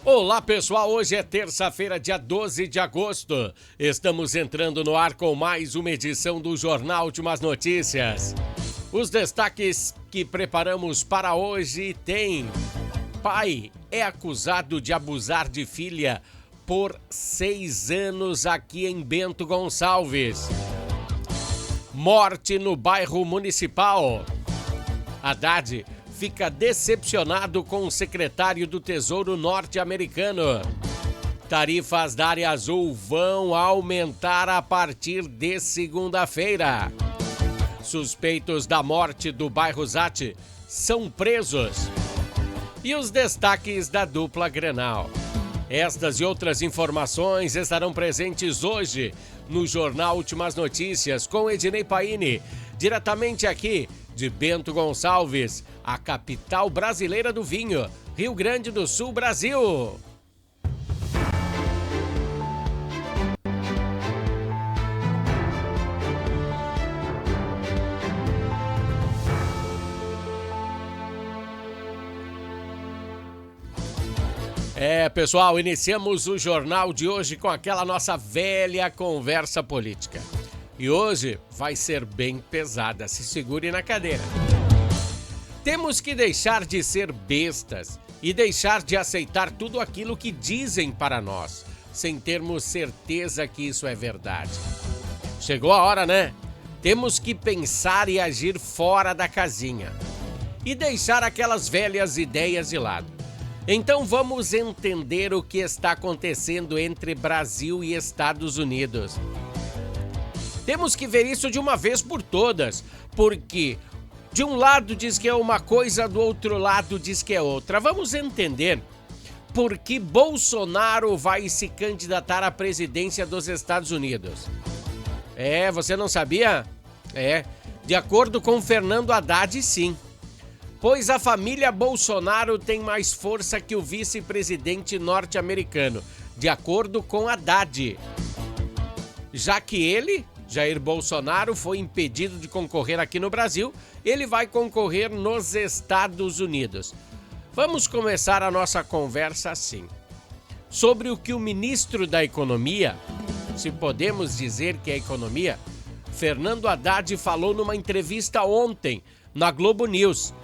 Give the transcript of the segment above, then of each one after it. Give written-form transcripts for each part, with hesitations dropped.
Olá pessoal, hoje é terça-feira, dia 12 de agosto. Estamos entrando no ar com mais uma edição do Jornal Últimas Notícias. Os destaques que preparamos para hoje tem: pai é acusado de abusar de filha por 6 anos aqui em Bento Gonçalves. Morte no bairro Municipal. Haddad fica decepcionado com o secretário do Tesouro norte-americano. Tarifas da área azul vão aumentar a partir de segunda-feira. Suspeitos da morte do bairro Zate são presos. E os destaques da dupla Grenal. Estas e outras informações estarão presentes hoje no Jornal Últimas Notícias com Ednei Paini, diretamente aqui de Bento Gonçalves, a capital brasileira do vinho, Rio Grande do Sul, Brasil. Pessoal, iniciamos o jornal de hoje com aquela nossa velha conversa política. E hoje vai ser bem pesada, se segure na cadeira. Temos que deixar de ser bestas e deixar de aceitar tudo aquilo que dizem para nós, sem termos certeza que isso é verdade. Chegou a hora, né? Temos que pensar e agir fora da casinha e deixar aquelas velhas ideias de lado. Então vamos entender o que está acontecendo entre Brasil e Estados Unidos. Temos que ver isso de uma vez por todas, porque de um lado diz que é uma coisa, do outro lado diz que é outra. Vamos entender por que Bolsonaro vai se candidatar à presidência dos Estados Unidos. Você não sabia? De acordo com Fernando Haddad, sim. Pois a família Bolsonaro tem mais força que o vice-presidente norte-americano, de acordo com Haddad. Já que ele, Jair Bolsonaro, foi impedido de concorrer aqui no Brasil, ele vai concorrer nos Estados Unidos. Vamos começar a nossa conversa assim. Sobre o que o ministro da Economia, se podemos dizer que é economia, Fernando Haddad falou numa entrevista ontem na Globo News.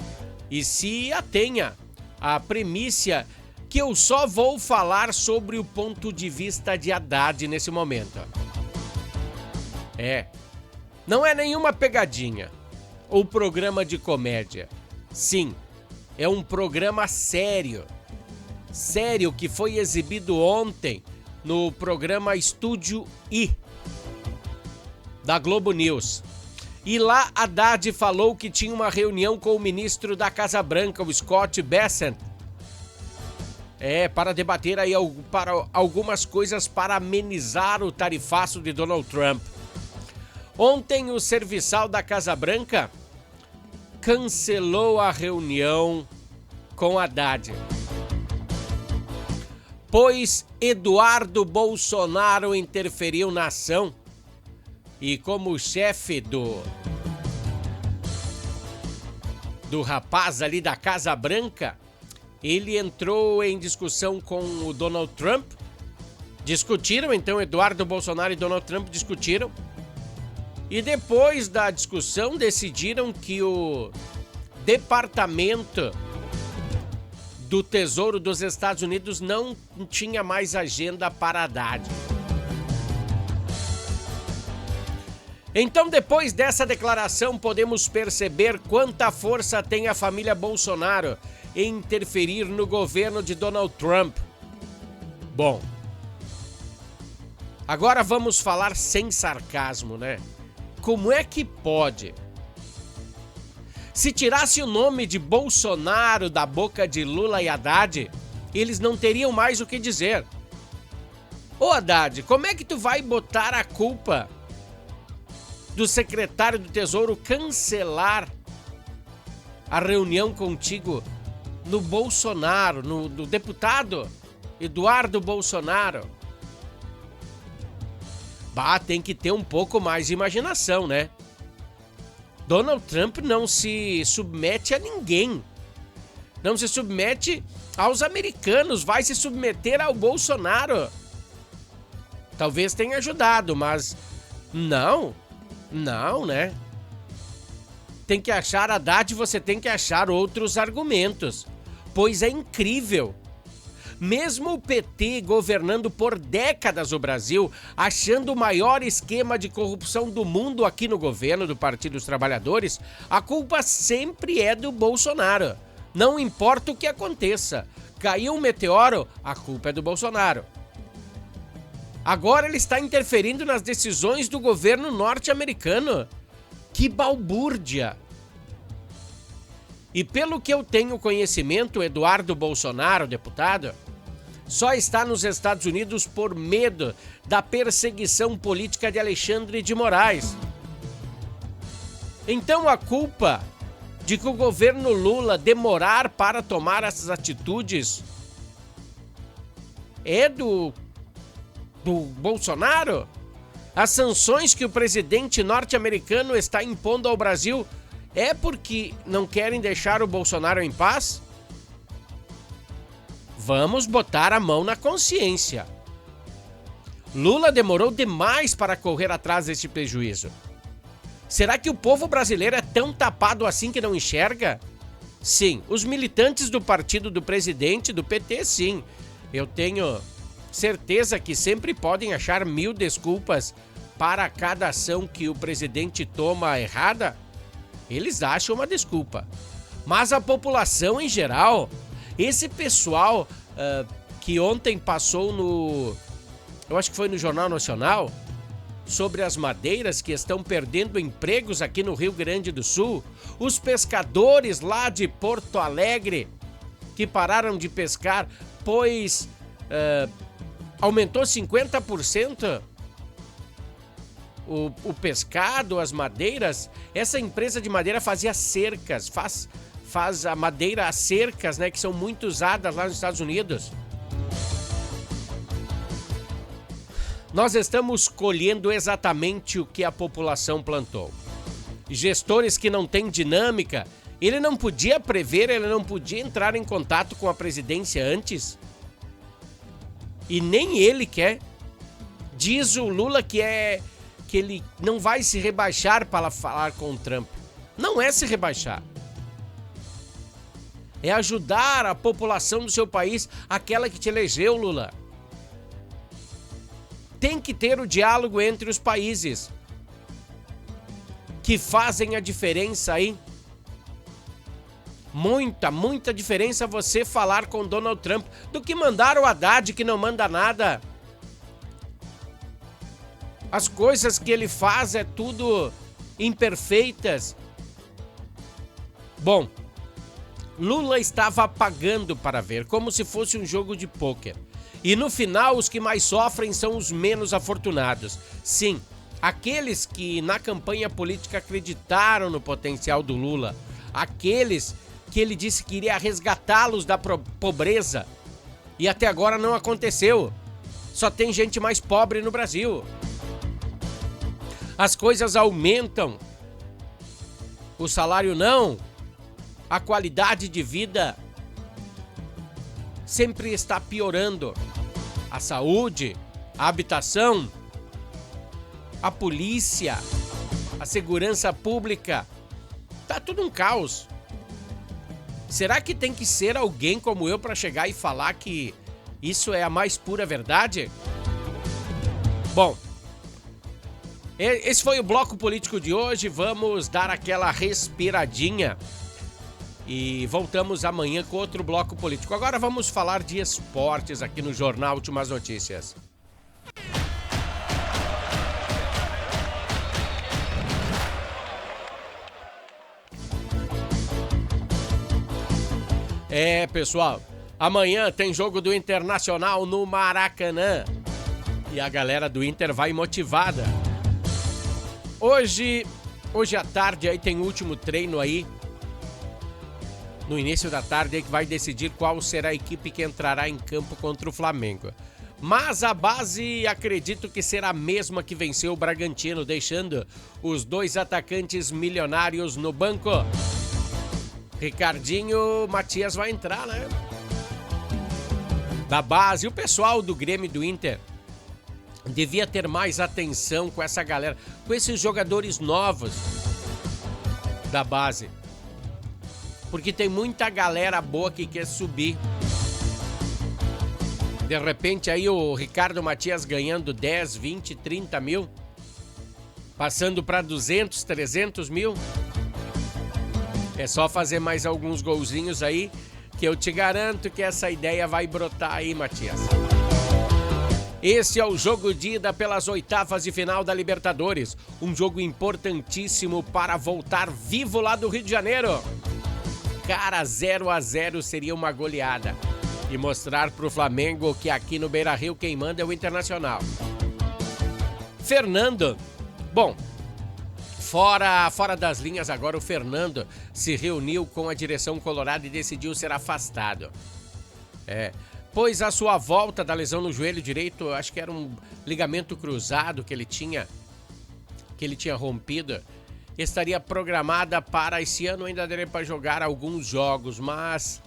E se atenha à premissa que eu só vou falar sobre o ponto de vista de Haddad nesse momento. Não é nenhuma pegadinha ou programa de comédia. Sim, é um programa sério. Sério, que foi exibido ontem no programa Estúdio I da Globo News. E lá Haddad falou que tinha uma reunião com o ministro da Casa Branca, o Scott Bessent, para debater aí para algumas coisas para amenizar o tarifaço de Donald Trump. Ontem o serviçal da Casa Branca cancelou a reunião com Haddad, pois Eduardo Bolsonaro interferiu na ação. E como chefe do rapaz ali da Casa Branca, ele entrou em discussão com o Donald Trump. Discutiram, então, Eduardo Bolsonaro e Donald Trump discutiram. E depois da discussão, decidiram que o Departamento do Tesouro dos Estados Unidos não tinha mais agenda para Haddad. Então, depois dessa declaração, podemos perceber quanta força tem a família Bolsonaro em interferir no governo de Donald Trump. Bom, agora vamos falar sem sarcasmo, né? Como é que pode? Se tirasse o nome de Bolsonaro da boca de Lula e Haddad, eles não teriam mais o que dizer. Ô Haddad, como é que tu vai botar a culpa do secretário do Tesouro cancelar a reunião contigo no Bolsonaro, no deputado Eduardo Bolsonaro? Tem que ter um pouco mais de imaginação, né? Donald Trump não se submete a ninguém. Não se submete aos americanos, vai se submeter ao Bolsonaro. Talvez tenha ajudado, mas não, né? Tem que achar, Haddad, você tem que achar outros argumentos, pois é incrível. Mesmo o PT governando por décadas o Brasil, achando o maior esquema de corrupção do mundo aqui no governo do Partido dos Trabalhadores, a culpa sempre é do Bolsonaro. Não importa o que aconteça. Caiu um meteoro, a culpa é do Bolsonaro. Agora ele está interferindo nas decisões do governo norte-americano. Que balbúrdia! E pelo que eu tenho conhecimento, Eduardo Bolsonaro, deputado, só está nos Estados Unidos por medo da perseguição política de Alexandre de Moraes. Então a culpa de que o governo Lula demorar para tomar essas atitudes é do Bolsonaro? As sanções que o presidente norte-americano está impondo ao Brasil é porque não querem deixar o Bolsonaro em paz? Vamos botar a mão na consciência. Lula demorou demais para correr atrás desse prejuízo. Será que o povo brasileiro é tão tapado assim que não enxerga? Sim, os militantes do partido do presidente, do PT, sim. Eu tenho certeza que sempre podem achar 1000 desculpas para cada ação que o presidente toma errada. Eles acham uma desculpa. Mas a população em geral, esse pessoal que ontem passou eu acho que foi no Jornal Nacional, sobre as madeiras que estão perdendo empregos aqui no Rio Grande do Sul, os pescadores lá de Porto Alegre que pararam de pescar, pois aumentou 50% o pescado, as madeiras. Essa empresa de madeira fazia cercas, faz a madeira, as cercas, né, que são muito usadas lá nos Estados Unidos. Nós estamos colhendo exatamente o que a população plantou. Gestores que não têm dinâmica, ele não podia prever, ele não podia entrar em contato com a presidência antes. E nem ele quer. Diz o Lula que ele não vai se rebaixar para falar com o Trump. Não é se rebaixar. É ajudar a população do seu país, aquela que te elegeu, Lula. Tem que ter o diálogo entre os países que fazem a diferença aí. Muita diferença você falar com Donald Trump do que mandar o Haddad, que não manda nada. As coisas que ele faz é tudo imperfeitas. Bom, Lula estava pagando para ver, como se fosse um jogo de pôquer. E no final, os que mais sofrem são os menos afortunados. Sim, aqueles que na campanha política acreditaram no potencial do Lula. Aqueles que ele disse que iria resgatá-los da pobreza. E até agora não aconteceu. Só tem gente mais pobre no Brasil. As coisas aumentam. O salário não. A qualidade de vida sempre está piorando. A saúde, a habitação, a polícia, a segurança pública, tá tudo um caos. Será que tem que ser alguém como eu para chegar e falar que isso é a mais pura verdade? Bom, esse foi o Bloco Político de hoje. Vamos dar aquela respiradinha e voltamos amanhã com outro Bloco Político. Agora vamos falar de esportes aqui no Jornal Últimas Notícias. Pessoal, amanhã tem jogo do Internacional no Maracanã. E a galera do Inter vai motivada. Hoje à tarde aí tem o último treino aí. No início da tarde aí que vai decidir qual será a equipe que entrará em campo contra o Flamengo. Mas a base acredito que será a mesma que venceu o Bragantino, deixando os dois atacantes milionários no banco. Ricardinho, Matias vai entrar, né? da base, o pessoal do Grêmio e do Inter devia ter mais atenção com essa galera, com esses jogadores novos da base. Porque tem muita galera boa que quer subir. De repente aí o Ricardo Matias ganhando 10, 20, 30 mil, passando para 200, 300 mil. É só fazer mais alguns golzinhos aí, que eu te garanto que essa ideia vai brotar aí, Matias. Esse é o jogo de ida pelas oitavas de final da Libertadores. Um jogo importantíssimo para voltar vivo lá do Rio de Janeiro. Cara, 0-0 seria uma goleada. E mostrar pro Flamengo que aqui no Beira-Rio quem manda é o Internacional. Fernando. Bom, fora das linhas agora, o Fernando se reuniu com a direção colorada e decidiu ser afastado. Pois a sua volta da lesão no joelho direito, eu acho que era um ligamento cruzado que ele tinha rompido, estaria programada para esse ano, ainda daria para jogar alguns jogos, mas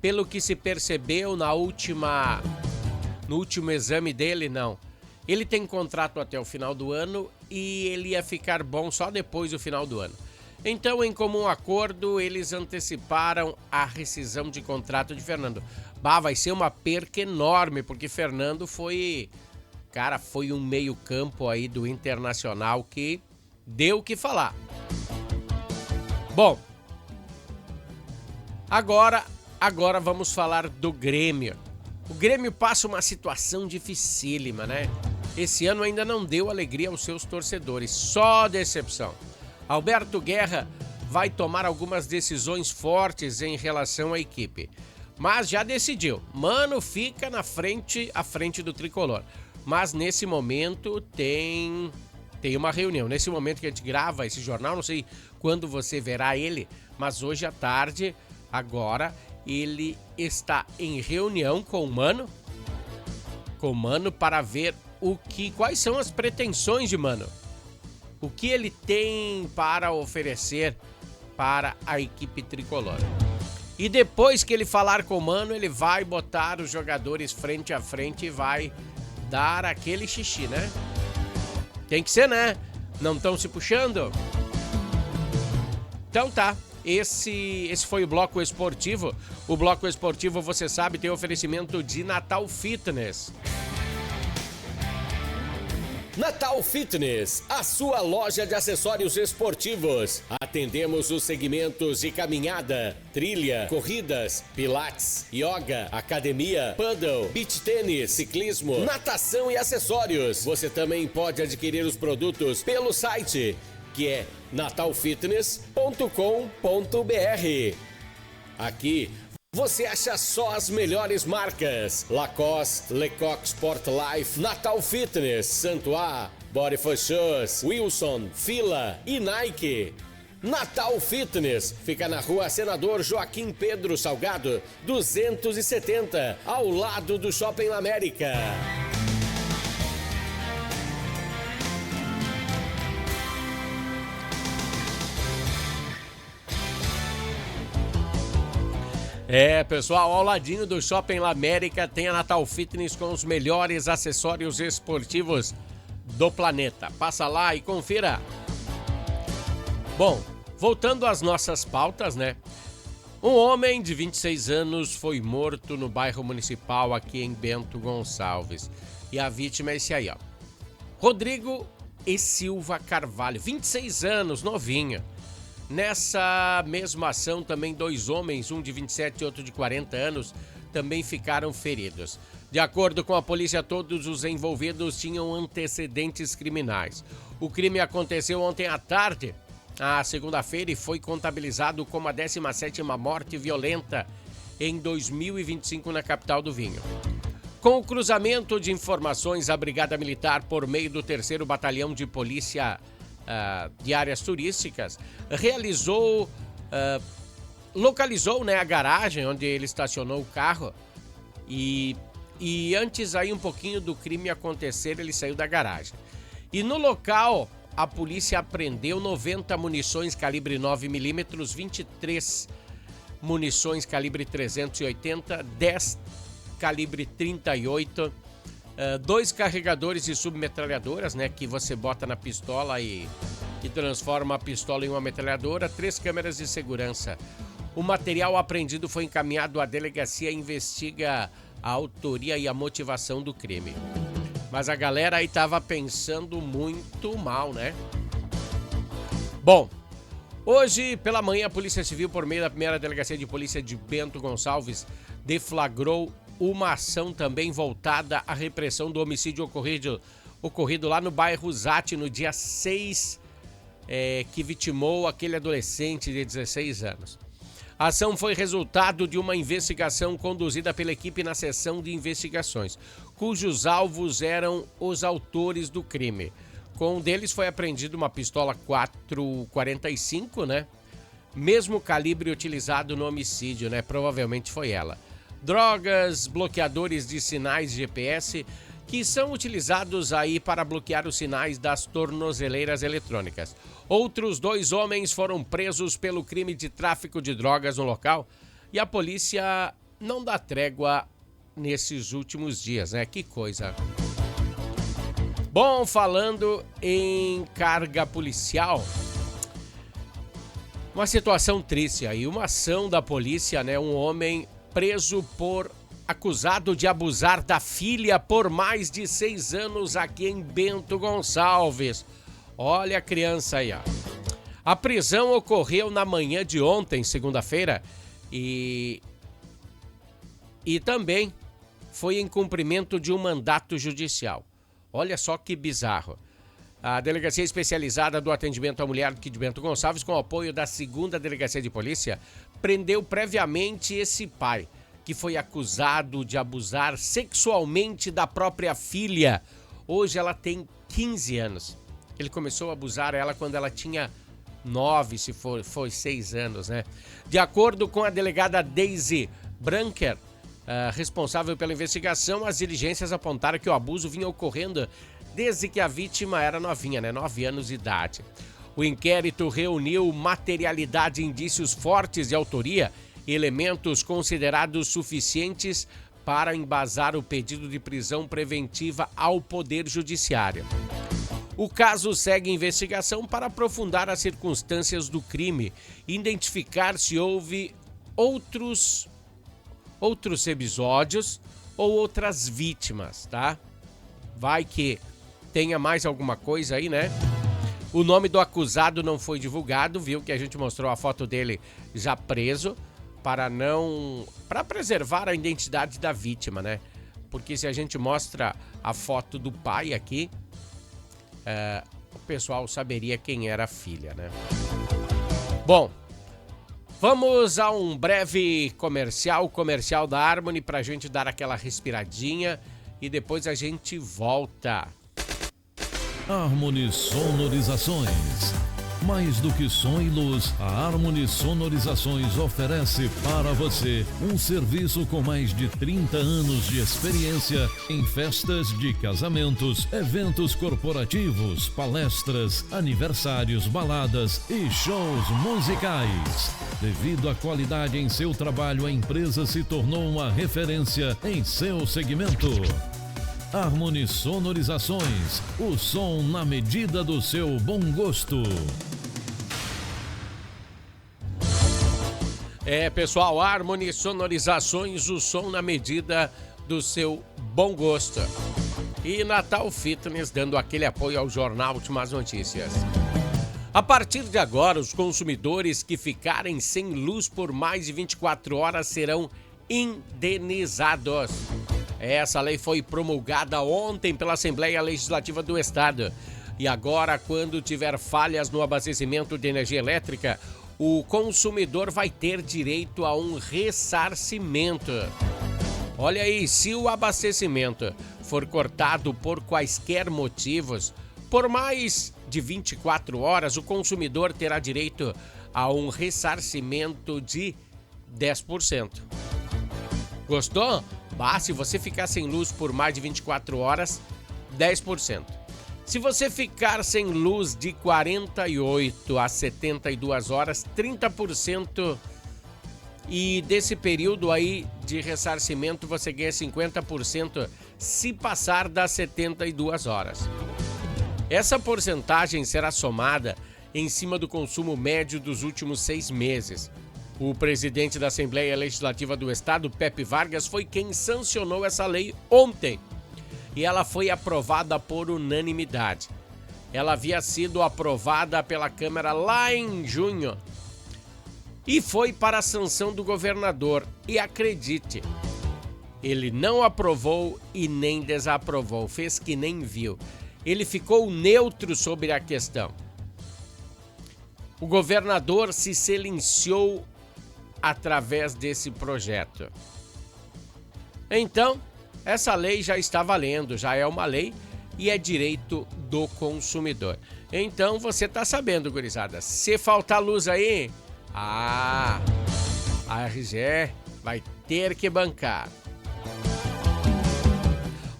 pelo que se percebeu no último exame dele, não. Ele tem contrato até o final do ano e ele ia ficar bom só depois do final do ano. Então, em comum acordo, eles anteciparam a rescisão de contrato de Fernando. Vai ser uma perca enorme, porque Fernando foi um meio-campo aí do Internacional que deu o que falar. Bom, agora vamos falar do Grêmio. O Grêmio passa uma situação dificílima, né? Esse ano ainda não deu alegria aos seus torcedores, só decepção. Alberto Guerra vai tomar algumas decisões fortes em relação à equipe, mas já decidiu. Mano fica à frente do tricolor. Mas nesse momento tem uma reunião. Nesse momento que a gente grava esse jornal, não sei quando você verá ele, mas hoje à tarde, agora, ele está em reunião com o Mano para ver quais são as pretensões de Mano. O que ele tem para oferecer para a equipe tricolor. E depois que ele falar com o Mano, ele vai botar os jogadores frente a frente e vai dar aquele xixi, né? Tem que ser, né? Não estão se puxando? Então tá. Esse foi o Bloco Esportivo. O Bloco Esportivo, você sabe, tem oferecimento de Natal Fitness. Natal Fitness, a sua loja de acessórios esportivos. Atendemos os segmentos de caminhada, trilha, corridas, pilates, yoga, academia, paddle, beach tênis, ciclismo, natação e acessórios. Você também pode adquirir os produtos pelo site, que é natalfitness.com.br. Aqui você acha só as melhores marcas: Lacoste, Lecoq Sport Life, Natal Fitness, Santois, Body for Shoes, Wilson, Fila e Nike. Natal Fitness fica na Rua Senador Joaquim Pedro Salgado, 270, ao lado do Shopping América. Pessoal, ao ladinho do Shopping La América tem a Natal Fitness com os melhores acessórios esportivos do planeta. Passa lá e confira. Bom, voltando às nossas pautas, né? Um homem de 26 anos foi morto no bairro Municipal aqui em Bento Gonçalves. E a vítima é esse aí, ó. Rodrigo E. Silva Carvalho, 26 anos, novinho. Nessa mesma ação, também 2 homens, um de 27 e outro de 40 anos, também ficaram feridos. De acordo com a polícia, todos os envolvidos tinham antecedentes criminais. O crime aconteceu ontem à tarde, a segunda-feira, e foi contabilizado como a 17ª morte violenta em 2025 na capital do vinho. Com o cruzamento de informações, a Brigada Militar, por meio do 3º Batalhão de Polícia de Áreas Turísticas, localizou, né, a garagem onde ele estacionou o carro e antes aí um pouquinho do crime acontecer, ele saiu da garagem. E no local, a polícia apreendeu 90 munições calibre 9mm, 23 munições calibre 380, 10 calibre 38, 2 carregadores de submetralhadoras, né, que você bota na pistola e transforma a pistola em uma metralhadora, 3 câmeras de segurança. O material apreendido foi encaminhado à delegacia e investiga a autoria e a motivação do crime. Mas a galera aí tava pensando muito mal, né? Bom, hoje pela manhã a Polícia Civil, por meio da primeira delegacia de polícia de Bento Gonçalves, deflagrou uma ação também voltada à repressão do homicídio ocorrido lá no bairro Zate no dia 6, que vitimou aquele adolescente de 16 anos. A ação foi resultado de uma investigação conduzida pela equipe na seção de investigações, cujos alvos eram os autores do crime. Com um deles foi apreendida uma pistola 4,45, né? Mesmo calibre utilizado no homicídio, né? Provavelmente foi ela. Drogas, bloqueadores de sinais GPS, que são utilizados aí para bloquear os sinais das tornozeleiras eletrônicas. Outros 2 homens foram presos pelo crime de tráfico de drogas no local e a polícia não dá trégua nesses últimos dias, né? Que coisa. Bom, falando em carga policial, uma situação triste aí, uma ação da polícia, né? Um homem preso acusado de abusar da filha por mais de 6 anos aqui em Bento Gonçalves. Olha a criança aí, ó. A prisão ocorreu na manhã de ontem, segunda-feira, e também foi em cumprimento de um mandato judicial. Olha só que bizarro. A Delegacia Especializada do Atendimento à Mulher aqui de Bento Gonçalves, com o apoio da 2ª Delegacia de Polícia, prendeu previamente esse pai, que foi acusado de abusar sexualmente da própria filha. Hoje ela tem 15 anos. Ele começou a abusar ela quando ela tinha 9, se foi 6 anos, né? De acordo com a delegada Daisy Branker, responsável pela investigação, as diligências apontaram que o abuso vinha ocorrendo desde que a vítima era novinha, né? 9 anos de idade. O inquérito reuniu materialidade e indícios fortes de autoria e elementos considerados suficientes para embasar o pedido de prisão preventiva ao Poder Judiciário. O caso segue investigação para aprofundar as circunstâncias do crime, identificar se houve outros episódios ou outras vítimas, tá? Vai que tenha mais alguma coisa aí, né? O nome do acusado não foi divulgado, viu que a gente mostrou a foto dele já preso, para preservar a identidade da vítima, né? Porque se a gente mostra a foto do pai aqui, o pessoal saberia quem era a filha, né? Bom, vamos a um breve comercial da Harmony pra gente dar aquela respiradinha e depois a gente volta. Harmony Sonorizações. Mais do que som e luz, a Harmony Sonorizações oferece para você um serviço com mais de 30 anos de experiência em festas de casamentos, eventos corporativos, palestras, aniversários, baladas e shows musicais. Devido à qualidade em seu trabalho, a empresa se tornou uma referência em seu segmento. Harmony Sonorizações, o som na medida do seu bom gosto. Pessoal, Harmony Sonorizações, o som na medida do seu bom gosto. E Natal Fitness dando aquele apoio ao Jornal Últimas Notícias. A partir de agora, os consumidores que ficarem sem luz por mais de 24 horas serão indenizados. Essa lei foi promulgada ontem pela Assembleia Legislativa do Estado. E agora, quando tiver falhas no abastecimento de energia elétrica, o consumidor vai ter direito a um ressarcimento. Olha aí, se o abastecimento for cortado por quaisquer motivos, por mais de 24 horas, o consumidor terá direito a um ressarcimento de 10%. Gostou? Se você ficar sem luz por mais de 24 horas, 10%. Se você ficar sem luz de 48 a 72 horas, 30% E desse período aí de ressarcimento você ganha 50% se passar das 72 horas. Essa porcentagem será somada em cima do consumo médio dos últimos 6 meses. O presidente da Assembleia Legislativa do Estado, Pepe Vargas, foi quem sancionou essa lei ontem. E ela foi aprovada por unanimidade. Ela havia sido aprovada pela Câmara lá em junho. E foi para a sanção do governador. E acredite, ele não aprovou e nem desaprovou. Fez que nem viu. Ele ficou neutro sobre a questão. O governador se silenciou através desse projeto. Então, essa lei já está valendo, já é uma lei e é direito do consumidor. Então, você está sabendo, gurizada, se faltar luz aí, a RGE vai ter que bancar.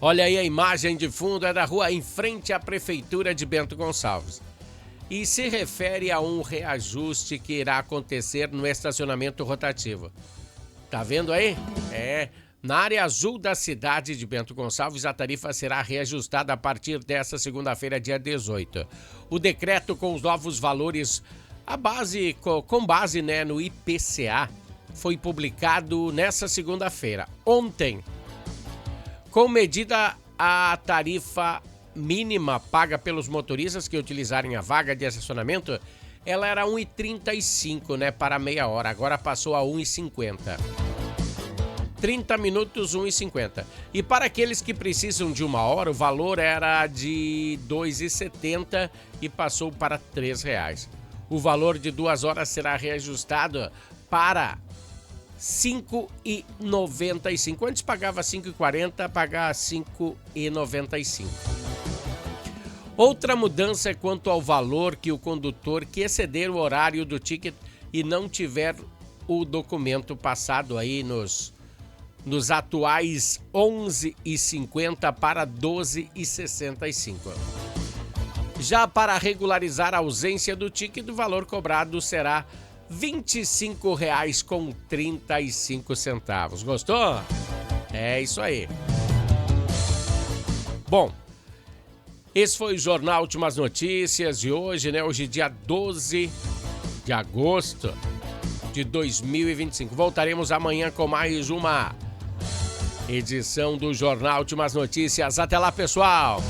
Olha aí, a imagem de fundo é da rua em frente à Prefeitura de Bento Gonçalves. E se refere a um reajuste que irá acontecer no estacionamento rotativo. Tá vendo aí? Na área azul da cidade de Bento Gonçalves, a tarifa será reajustada a partir desta segunda-feira, dia 18. O decreto com os novos valores, com base no IPCA, foi publicado nesta segunda-feira, ontem. Com medida, a tarifa mínima paga pelos motoristas que utilizarem a vaga de estacionamento, ela era 1,35, para meia hora, agora passou a 1,50. 30 minutos, 1,50. E para aqueles que precisam de 1 hora, o valor era de R$ 2,70 e passou para R$ 3,00. O valor de 2 horas será reajustado para R$ 5,95. Antes pagava R$ 5,40, pagar R$ 5,95. Outra mudança é quanto ao valor que o condutor que exceder o horário do ticket e não tiver o documento passado aí nos atuais 11,50 para 12,65. Já para regularizar a ausência do ticket, o valor cobrado será R$ 25,35. Gostou? É isso aí. Bom, esse foi o Jornal Últimas Notícias de hoje, Hoje, dia 12 de agosto de 2025. Voltaremos amanhã com mais uma edição do Jornal Últimas Notícias. Até lá, pessoal!